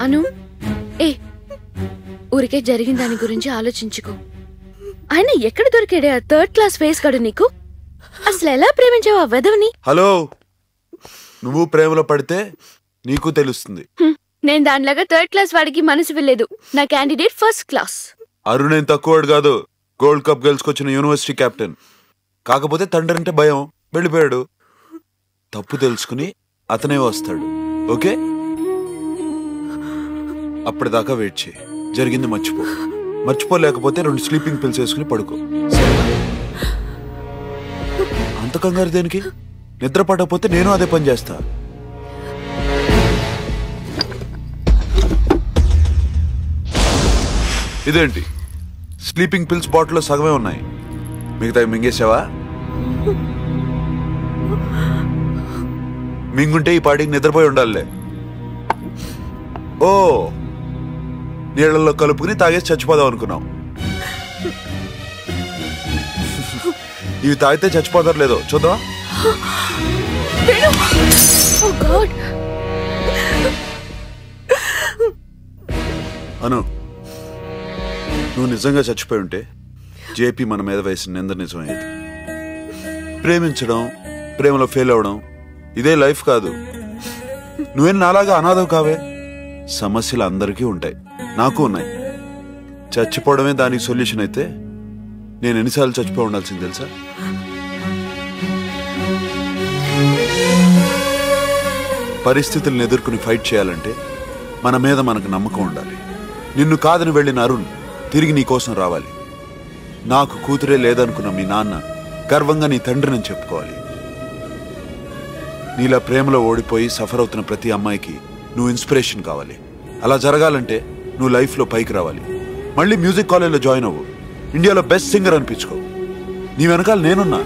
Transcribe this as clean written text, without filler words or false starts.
అను ఊరికే జరిగిన దాని గురించి ఆలోచించుకో. ఆయన ఎక్కడ దొరికాడే ఆ థర్డ్ క్లాస్ ఫేస్ కాడు నీకు? అసలు ఎలా ప్రేమించావు ఆ వెధవని? హలో, నువ్వు ప్రేమలో పడితే నీకు తెలుస్తుంది. నేను దానిలాగా థర్డ్ క్లాస్ వాడికి మనసు వెళ్ళలేదు. నా క్యాండిడేట్ ఫస్ట్ క్లాస్. అరుణ్ ఏం తక్కువడు కాదు, గోల్డ్ కప్ గెలుచుకొచ్చిన యూనివర్సిటీ కెప్టెన్. కాకపోతే తండ్రి అంటే భయం, వెళ్ళిపోయాడు. తప్పు తెలుసుకుని అతనే వస్తాడు. ఓకే, అప్పటిదాకా వెయిట్ చేయి. జరిగింది మర్చిపోలేకపోతే 2 స్లీపింగ్ పిల్స్ వేసుకుని పడుకో. అంత కంగారు దేనికి? నిద్ర పడకపోతే నేను అదే పని చేస్తా. ఇదేంటి, స్లీపింగ్ పిల్స్ బాటిల్లో సగమే ఉన్నాయి, మిగతా మింగేసావా? మింగుంటే ఈ పాటికి నిద్రపోయి ఉండాలే. ఓ, నీళ్లలో కలుపుకుని తాగేసి చచ్చిపోదాం అనుకున్నావు. ఇవి తాగితే చచ్చిపోతారు లేదో చూద్దాం. అను, నువ్వు నిజంగా చచ్చిపోయి ఉంటే జేపీ మన మీద వేసిన నింద నిజమయ్యేది. ప్రేమించడం, ప్రేమలో ఫెయిల్ అవడం ఇదే లైఫ్ కాదు. నువ్వేం నాలాగా అనాథవు కావే. సమస్యలు అందరికీ ఉంటాయి, నాకు ఉన్నాయి. చచ్చిపోవడమే దానికి సొల్యూషన్ అయితే నేను ఎన్నిసార్లు చచ్చిపోయి ఉండాల్సింది తెలుసా? పరిస్థితులను ఎదుర్కొని ఫైట్ చేయాలంటే మన మీద మనకు నమ్మకం ఉండాలి. నిన్ను కాదని వెళ్ళిన అరుణ్ తిరిగి నీ కోసం రావాలి. నాకు కూతురే లేదనుకున్న మీ నాన్న గర్వంగా నీ తండ్రిని చెప్పుకోవాలి. నీలా ప్రేమలో ఓడిపోయి సఫర్ అవుతున్న ప్రతి అమ్మాయికి నువ్వు ఇన్స్పిరేషన్ కావాలి. అలా జరగాలంటే నువ్వు లైఫ్లో పైకి రావాలి. మళ్ళీ మ్యూజిక్ కాలేజ్లో జాయిన్ అవ్వు. ఇండియాలో బెస్ట్ సింగర్ అనిపించుకో. నీ వెనకాల నేనున్నా.